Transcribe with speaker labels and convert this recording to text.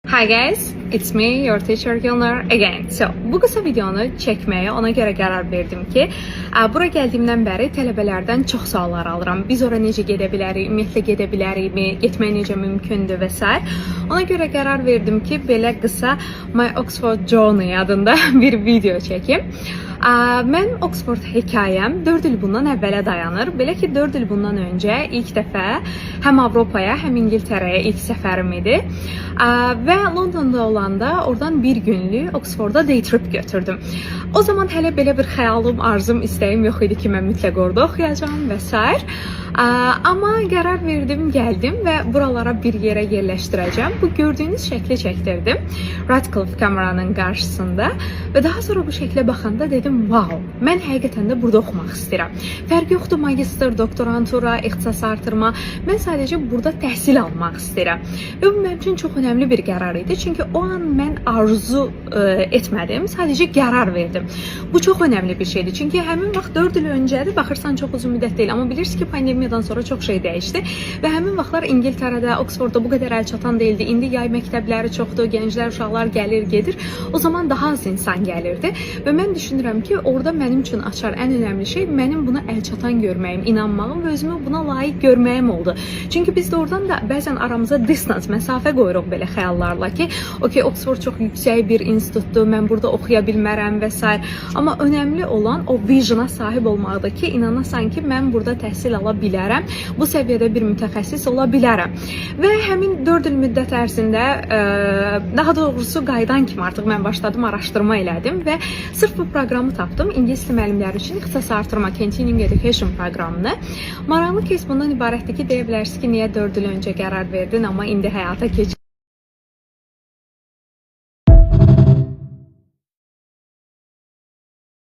Speaker 1: Hi guys, it's me, your teacher Gülnur again. So, bu qısa videonu çəkməyə ona görə qərar verdim ki, bura gəldiyimdən bəri tələbələrdən çox suallar alıram. Biz ora necə gedə bilərik, ümumiyyətlə gedə bilərikmi, getmək necə mümkündür və s. Ona görə qərar verdim ki, belə qısa My Oxford Journey adında bir video çəkim. Mənim Oxford hekayəm 4 il bundan əvvələ dayanır. Belə ki, 4 il bundan öncə ilk dəfə həm Avropaya, həm İngiltərəyə ilk səfərim idi. Və Londonda olanda oradan bir günlük Oxfordda day trip götürdüm. O zaman hələ belə bir xəyalım, arzum, istəyim yox idi ki, mən mütləq orada oxuyacağam və s. Amma qərar verdim, gəldim və buralara bir yerə yerləşdirəcəm. Bu gördüyünüz şəkli çəkdirdim Radcliffe kameranın qarşısında və daha sonra bu şəklə baxanda dedim, wow, mən həqiqətən də burada oxumaq istəyirəm. Fərq yoxdur, magistr, doktorantura, ixtisas artırma, mən sadəcə burada təhsil almaq istəyirəm. Və bu mənim üçün çox önəmli bir qərar idi, çünki o an mən arzu etmədim, sadəcə qərar verdim. Bu çox önəmli bir şeydir, çünki həmin vaxt 4 il öncədir, baxırsan çox uzun müddət deyil, amma bilirsiniz ki, pandemiyadan sonra çox şey dəyişdi və həmin vaxtlar İngiltərədə, Oxfordda bu qədər əlçatan değildi. İndi yay məktəbləri çoxdur, gənclər, uşaqlar gəlir, gedir. O zaman daha az insan gəlirdi və mən düşünürəm ki, orada mənim üçün açar ən önəmli şey mənim buna əlçatan görməyim, inanmağım və özümü buna layiq görməyim oldu. Çünki biz də oradan da bəzən aramıza distance, məsafə qoyuruq belə xəyallarla ki, okey, Oxford çox yüksək bir institutdur, mən burada oxuya bilmərəm və s. Amma önəmli olan o vizyona sahib olmaqdır ki, inanasan ki, mən burada təhsil ala bilərəm, bu səviyyədə bir mütəxəssis ola bilərəm. Və həmin 4 il müddət ərzində, daha doğrusu qayıdan kimi artıq mən başladım, araşdırma elədim və sırf bu proqramı tapdım. İngilis dili müəllimləri üçün ixtisas artırma Continuing Education proqramını. Maraqlı kes bundan ibarətdir ki, deyə bilərsiniz ki, niyə 4 il öncə qərar verdin, amma indi həyata keçirdin.